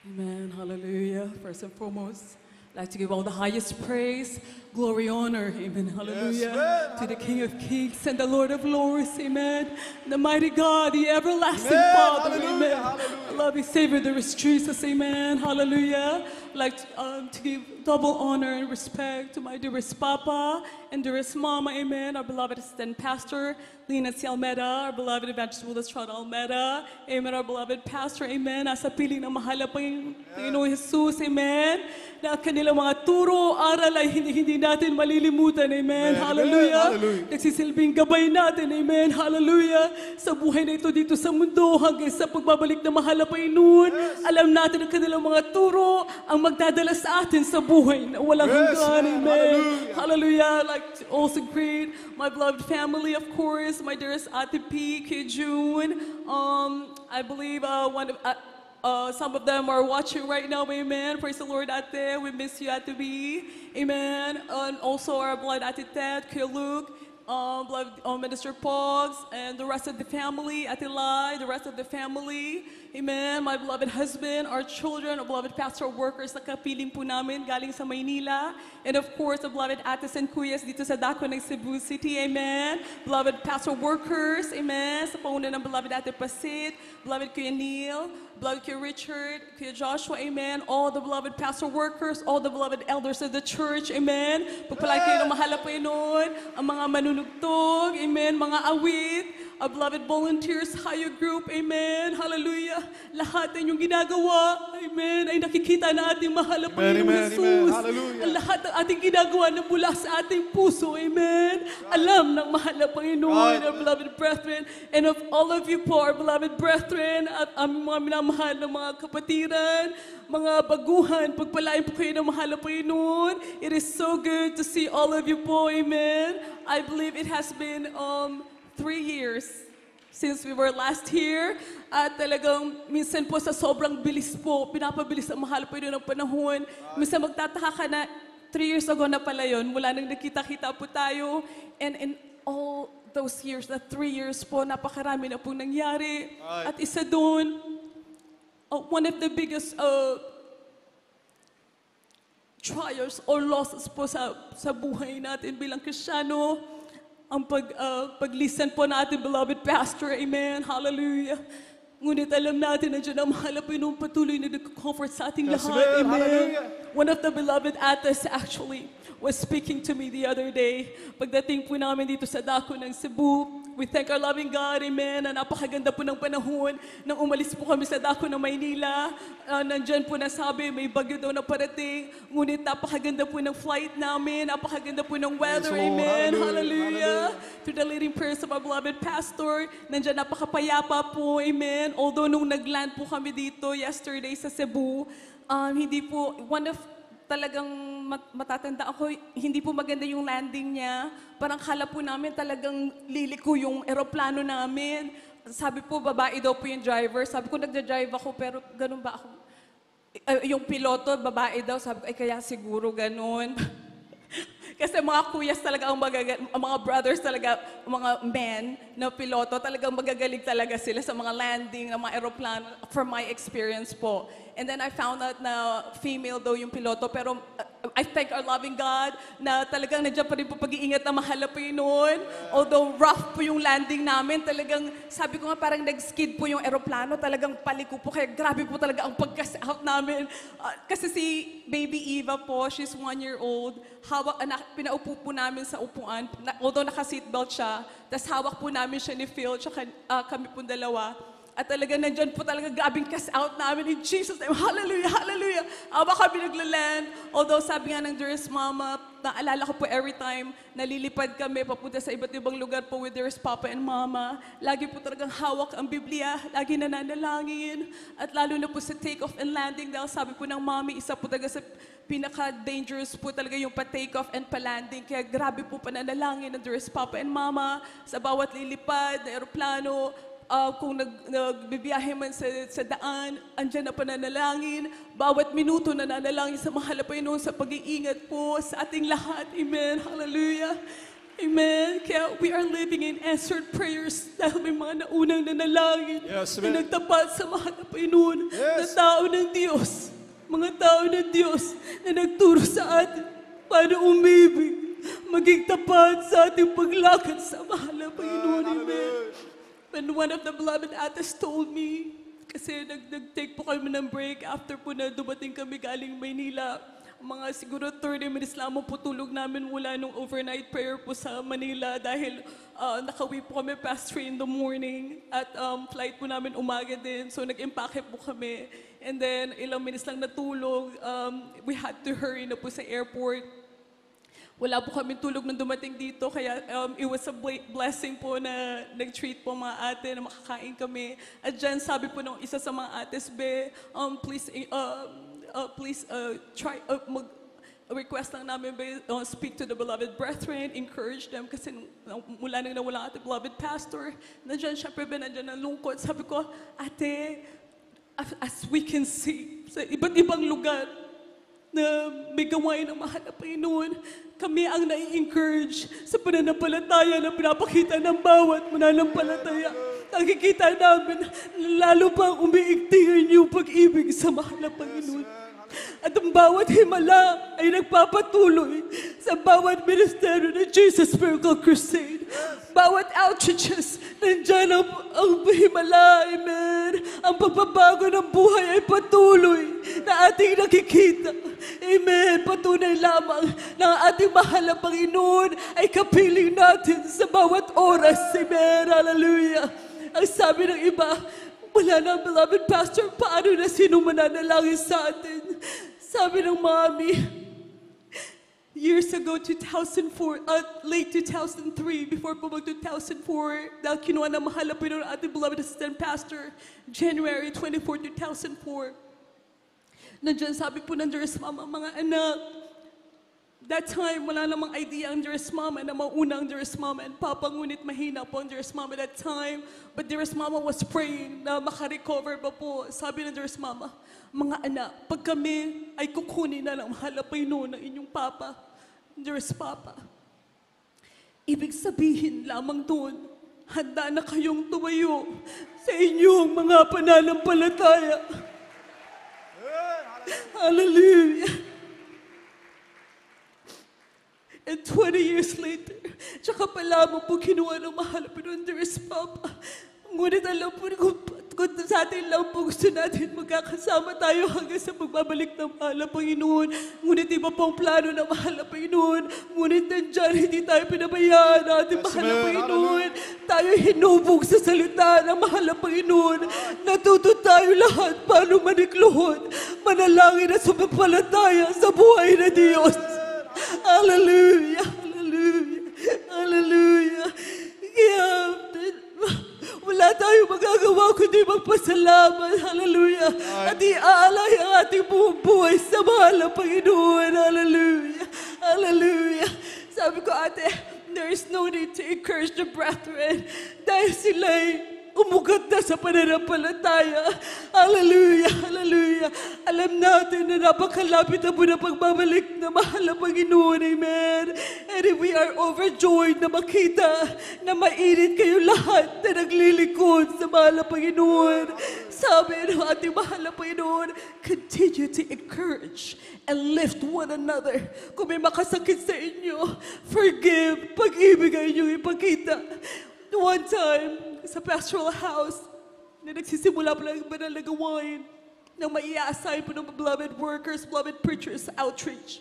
Amen. Hallelujah. First and foremost, I'd like to give all the highest praise, glory, honor. Amen. Hallelujah. Yes, to the King of Kings and the Lord of Lords. Amen. The mighty God, the everlasting Amen. Father. Hallelujah. Amen. Hallelujah. Our loving Savior, there is Jesus. Amen. Hallelujah. I'd like to give double honor and respect to my dearest Papa and dearest Mama. Amen. Our beloved assistant pastor, Lina C. Almeida. Our beloved evangelist, Willis Trot Almeida. Amen. Our beloved pastor. Amen. Nasa piling ng mahal pa yung Panginoong Jesus. Amen. Na kanilang mga turo, aral ay hindi natin malilimutan. Amen. Amen. Hallelujah. Hallelujah. Nagsisilbing gabay natin. Amen. Hallelujah. Sa buhay na ito dito sa mundo hanggang sa pagbabalik na mahal na Panginoon. Alam natin ang kanilang mga turo ang magdadala sa atin sa buhay na walang Yes, hanggan. man. Amen. Hallelujah. Hallelujah. I'd like to also greet my beloved family, of course, my dearest Ate P, Kay June. I believe some of them are watching right now. Amen. Praise the Lord, Ate. We miss you, Ate B. Amen. And also our beloved Ate Ted, Kuya Luke, beloved Minister Pogs, and the rest of the family, Ate Lai, the rest of the family. Amen. My beloved husband, our children, our beloved pastoral workers na kapiling po namin galing sa Maynila. And of course, the beloved ates and kuyas dito sa dako ng Cebu City. Amen. Beloved pastoral workers. Amen. Sa pauna ng beloved Ate Pasit, beloved Kuya Neil, beloved Kuya Richard, Kuya Joshua. Amen. All the beloved pastoral workers, all the beloved elders of the church. Amen. Pagpalay kayo ng mahal na Panginoon, ang mga manunugtog. Amen. Mga awit. Our beloved volunteers, higher group, amen, hallelujah. Lahat ng inyong ginagawa, amen, ay nakikita na ating mahal na Panginoong Jesus. Ang lahat ng ating ginagawa na mula sa ating puso, amen. Alam ng mahal na Panginoon, our beloved brethren, and of all of you po, our beloved brethren, at aming mga minamahal ng mga kapatiran, mga baguhan, pagpalain po kayo ng mahal na Panginoon. It is so good to see all of you po, amen. I believe it has been 3 years since we were last here. At talagang minsan po sa sobrang bilis po, pinapabilis ang mahal po yun ng panahon. Minsan magtataka ka na 3 years ago na pala yun, mula nang nakita-kita po tayo. And in all those years, na 3 years po, napakarami na pong nangyari. At isa doon, one of the biggest trials or losses po sa buhay natin bilang Kristiyano, ang pag-listen po natin, beloved pastor, amen, hallelujah. Ngunit alam natin, nandiyan ang mahal na Panginoon patuloy na nag-comfort sa ating lahat, amen. One of the beloved ates actually was speaking to me the other day. Pagdating po namin dito sa dako ng Cebu, we thank our loving God, amen, na napakaganda po ng panahon nang umalis po kami sa dako ng Maynila. Nandyan po nasabi, may bagyo daw na parating. Ngunit napakaganda po ng flight namin, napakaganda po ng weather, amen, hallelujah. Through the leading prayers of our beloved pastor, nandyan napakapayapa po, amen. Although nung nag-land po kami dito yesterday sa Cebu, hindi po, one of talagang matatanda ako, hindi po maganda yung landing niya. Parang kala po namin talagang liliko yung eroplano namin. Sabi po, babae daw po yung driver. Sabi ko, nagja-drive ako, pero ganun ba ako? Yung piloto, babae daw. Sabi ko, ay kaya siguro ganun. Kasi mga kuyas talaga, ang mga brothers talaga, mga men na piloto, talagang magagaling talaga sila sa mga landing ng mga aeroplano, from my experience po. And then I found out na female daw yung piloto, pero I thank our loving God na talagang nandiyan pa rin po pag-iingat na mahal na Panginoon. Although rough po yung landing namin, talagang sabi ko nga parang nag-skid po yung aeroplano, talagang paliko po, kaya grabe po talaga ang pagkas-out namin. Kasi si baby Eva po, she's 1 year old, pinaupo po namin sa upuan, although naka-seatbelt siya, tas hawak po namin siya ni Phil, tsaka kami po dalawa. At talaga nandyan po talaga grabing cast-out namin in Jesus' name. Hallelujah, hallelujah. Aba kami naglaland. Although sabi nga ng dearest mama, naalala ko po every time nalilipad kami, papunta sa iba't ibang lugar po with dearest papa and mama, lagi po talagang hawak ang Biblia, lagi nananalangin. At lalo na po sa take-off and landing, dahil sabi po ng mommy, isa po talaga sa pinaka-dangerous po talaga yung pa-take-off and pa-landing. Kaya grabe po pananalangin ng dearest papa and mama sa bawat lilipad na aeroplano. Kung nagbibiyahe man sa daan, andyan na pananalangin. Bawat minuto nananalangin sa mahal na Panginoon sa pag-iingat po sa ating lahat. Amen. Hallelujah. Amen. Kaya we are living in answered prayers dahil may mga naunang nanalangin na nagtapat sa mahal na Panginoon na tao ng Diyos. Mga tao ng Diyos na nagturo sa atin paano umibig, maging tapat sa ating paglakad sa mahal na Panginoon. Amen. When one of the beloved ates told me, kasi nag-take po kami ng break after po na dumating kami galing Maynila, mga siguro 30 minutes lamang po tulog namin mula nung overnight prayer po sa Manila dahil nakauwi po kami past 3 in the morning at flight po namin umaga din. So nag-impake po kami. And then ilang minutes lang natulog. We had to hurry na po sa airport. Wala po kami tulog nung dumating dito, kaya it was a blessing po na nag-treat po mga ate na makakain kami. At dyan sabi po ng isa sa mga ates, please try, request lang namin, speak to the beloved brethren, encourage them, kasi mula nang nawala ang ating beloved pastor, nandiyan syempre nandiyan ang lungkot. Sabi ko, ate, as we can see, sa iba't ibang lugar, na may gawain ng mahal na Panginoon, kami ang nai-encourage sa pananampalataya na pinapakita ng bawat mananampalataya. Nakikita namin na lalo pang umiigtingan yung pag-ibig sa mahal na Panginoon. At ang bawat himala ay nagpapatuloy sa bawat ministeryo ng Jesus Miracle Crusade. Bawat outreaches, nandyan ang himala, amen. Ang pagbabago ng buhay ay patuloy na ating nakikita. Amen. Patunay lamang na ating mahal na Panginoon ay kapiling natin sa bawat oras. Amen. Hallelujah. Ang sabi ng iba, wala na, beloved pastor, paano na sino mananalangin sa atin? Sabi ng mami, years ago, 2004, late 2003, before po mag-2004, dahil kinuha na mahal na Panginoon ating beloved assistant pastor, January 24, 2004. Nandiyan sabi po ng Diyos Mama, mga anak, that time, wala namang idea ang Diyos Mama na mauna ang Diyos Mama and Papa, ngunit mahina po ang Diyos Mama that time. But Diyos Mama was praying na makarecover pa po. Sabi ng Diyos Mama, mga anak, pag kami ay kukunin na ng mahal na Panginoon ng inyong Papa, Diyos Papa, ibig sabihin lamang doon, handa na kayong tumayo sa inyong mga pananampalataya. Hallelujah. And 20 years later, tsaka pala mo po kinuha ng mahal po ng Diyos Papa. Ngunit alam po kung sa atin lang po gusto natin magkakasama tayo hanggang sa pagbabalik ng mahal na Panginoon. Ngunit iba pong plano ng mahal na Panginoon. Ngunit nandyan, hindi tayo pinabayaan ng ating mahal na Panginoon. Tayo hinubog sa salita ng mahal na Panginoon. Natuto tayo lahat paano manikluhod, manalangin at sumampalataya sa buhay na Diyos. Hallelujah, hallelujah, hallelujah. Kaya, wala tayong magagawa kundi magpasalamat, hallelujah. At iaalay ang ating buong buhay sa mahal na Panginoon, hallelujah, hallelujah. Sabi ko, ate, there is no need to encourage the brethren dahil sila'y umugat na sa pananampalataya. Hallelujah, hallelujah. Alam natin na napakalapit na po na pagbabalik na mahal na Panginoon. Amen. And we are overjoyed na makita na mainit kayo lahat na naglilingkod sa mahal na Panginoon. Sabi ng ating mahal na Panginoon, continue to encourage and lift one another. Kung may makasakit sa inyo, forgive, pag-ibig ay inyong ipakita. One time, sa pastoral house, na nagsisimula pa lang banal na gawain ng mai-assign po ng beloved workers, beloved preachers, outreach.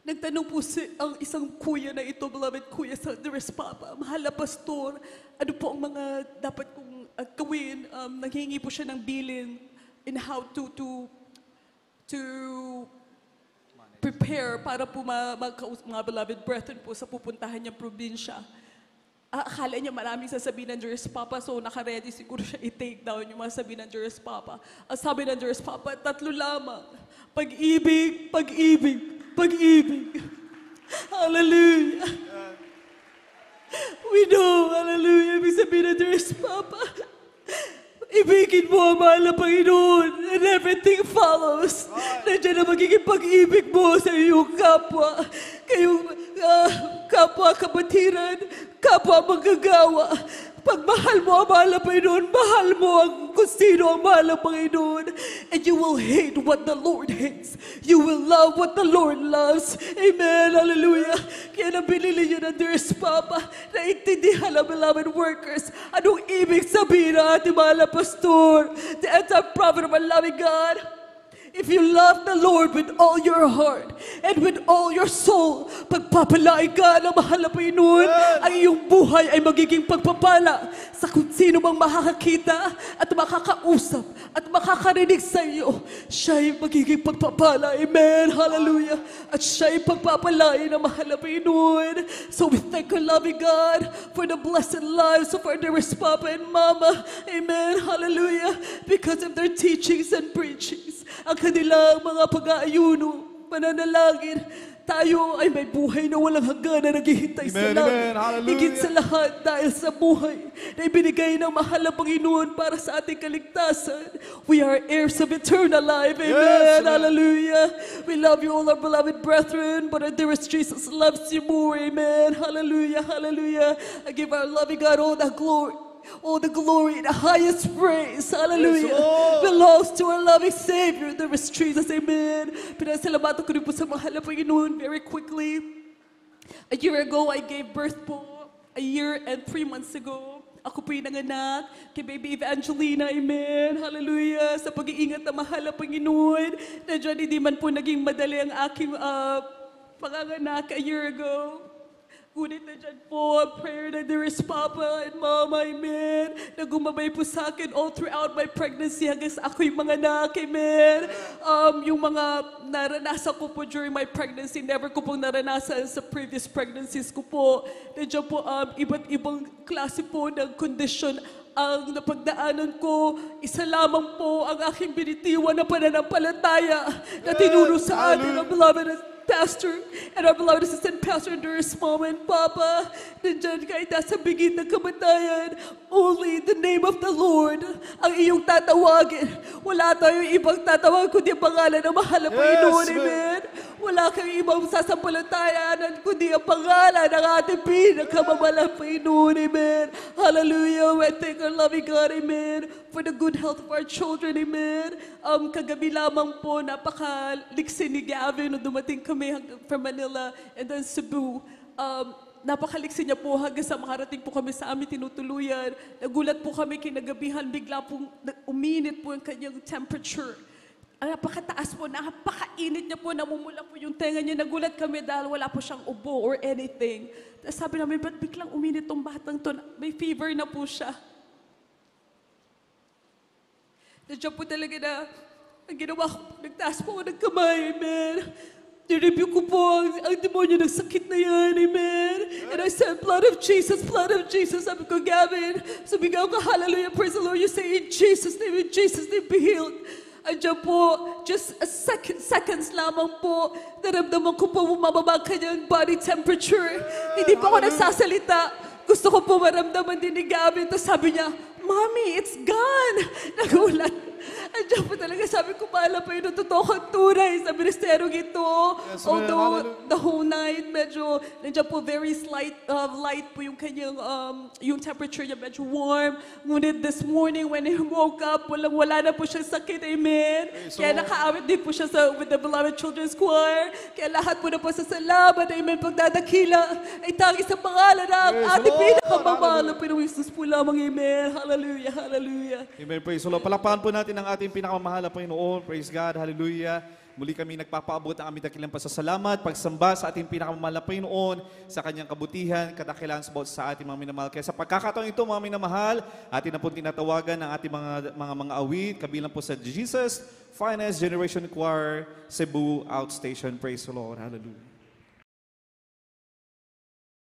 Nagtanong po ang isang kuya na ito, beloved kuya sa Diyos Papa, mahal na pastor, ano po ang mga dapat kong gawin? Nanghingi po siya ng bilin in how to prepare para po mga beloved brethren po sa pupuntahan niyang probinsya. Akala niya maraming sasabihin ng Diyos Papa, so naka-ready siguro siya i-take down yung mga sabihin ng Diyos Papa. Ang sabi ng Diyos Papa, 3 lamang. Pag-ibig, pag-ibig, pag-ibig. Hallelujah. We know, hallelujah, ibig sabihin ng Diyos Papa, ibigin mo ang mahal na Panginoon and everything follows. Nandiyan na magiging pag-ibig mo sa iyong kapwa. Kayong kapwa kabatiran, kapwa manggagawa. Pag mahal mo ang mahal ng Panginoon, mahal mo ang kung sino ang mahal ng Panginoon. And you will hate what the Lord hates. You will love what the Lord loves. Amen. Hallelujah. Kaya nang binili niyo ng Dearest Papa, naintindihan ang beloved workers. Anong ibig sabihin ng ating mahal na pastor? The anti-prophet of our loving God. If you love the Lord with all your heart and with all your soul, pagpapalain ka ng mahal na Panginoon, ang iyong buhay ay magiging pagpapala sa kung sino mang makakakita at makakausap at makakarinig sa iyo. Siya ay magiging pagpapala. Amen. Hallelujah. At siya ay pagpapalain ng mahal na Panginoon. So we thank our loving God for the blessed lives of our dearest Papa and Mama. Amen. Hallelujah. Because of their teachings and preachings. Ang kanilang mga pag-aayuno, pananalangin, tayo ay may buhay na walang hanggan na naghihintay sa langit. Higit sa lahat dahil sa buhay na ibinigay ng mahal na Panginoon para sa ating kaligtasan. We are heirs of eternal life. Amen. Yes, hallelujah. We love you all, our beloved brethren, but our dearest Jesus loves you more. Amen. Hallelujah. Hallelujah. I give our loving God all the glory. All the glory and the highest praise, hallelujah, belongs to our loving Savior, the rest Jesus, amen. Pinasalamatan ko rin po sa mahal na Panginoon very quickly. A year ago, I gave birth po. A year and 3 months ago, ako po yung nanganak kay baby Evangelina, amen, hallelujah. Sa pag-iingat na mahal na Panginoon, na dyan hindi man po naging madali ang aking panganganak a year ago. Ngunit na dyan po ang prayer ng dearest Papa and Mama, amen, na gumabay po sa akin all throughout my pregnancy hanggang sa ako'y mga anak, amen. Yung mga naranasan ko po during my pregnancy, never ko pong naranasan sa previous pregnancies ko po. Nandiyan po iba't ibang klase po ng condition ang napagdaanan ko. Isa lamang po ang aking binitiwan na pananampalataya na tinuro sa atin ang beloved Pastor and our beloved assistant pastor, Dearest Mama and Papa. Nandyan kahit nasa bigit ng kamatayan, only the name of the Lord ang iyong tatawagin. Wala tayong ibang tatawag kundi ang pangalan ng mahal na Panginoon, amen. Wala kang ibang sasampalatayanan kundi ang pangalan ng ating pinakamamalang Panginoon, amen. Hallelujah. We thank our loving God, amen, for the good health of our children, amen. Kagabi lamang po, napakaliksi ni Gavin nung dumating kami from Manila and then Cebu. Napakaliksi niya po hanggang sa makarating po kami sa amin tinutuluyan. Nagulat po kami kinagabihan, bigla pong uminit po ang kanyang temperature. Napakataas po, napakainit niya po, namumula po yung tenga niya. Nagulat kami dahil wala po siyang ubo or anything. Tapos sabi namin, ba't biglang uminit tong batang to? May fever na po siya. Nandiyan po talaga na, ang ginawa ko, nagtaas po ako ng kamay, amen. Nireview ko po ang demonyo ng sakit na yan, amen. And I said, blood of Jesus, sabi ko, Gavin, sumigaw ka, hallelujah, praise the Lord. You say, in Jesus' name, be healed. Andiyan po, just seconds lamang po, naramdaman ko po bumababa ang kanyang body temperature. Hindi pa ako nagsasalita. Gusto ko po maramdaman din ni Gavin. Tapos sabi niya, Mommy, it's gone. Nagulat. Andiyan po talaga, sabi ko, pala pa yun, totoo kang tunay sa ministerong ito. Yes, although the whole night, medyo, nandiyan po very slight, light po yung kanyang, yung temperature niya, medyo warm. Ngunit this morning, when he woke up, wala na po siyang sakit, amen. Kaya nakaawit din po siya with the beloved children's choir. Kaya lahat po na po sa salamat, amen, pagdadakila, ay tangi sa pangalan ng ating pinakamamahal na Pinoy Jesus po lamang, amen. Hallelujah, hallelujah. Amen, praise the Lord. Palakpakan po natin ang ating pinakamamahal na Panginoon. Praise God, hallelujah. Muli kami nagpapaabot ng aming dakilang pasasalamat, pagsamba sa ating pinakamamahal na Panginoon, sa kanyang kabutihan, kadakilan sa ating mga minamahal. Kaya sa pagkakataon ito, mga minamahal, atin na po tinatawagan ng ating mga awit, kabilang po sa Jesus Finest Generation Choir, Cebu Outstation. Praise the Lord, hallelujah.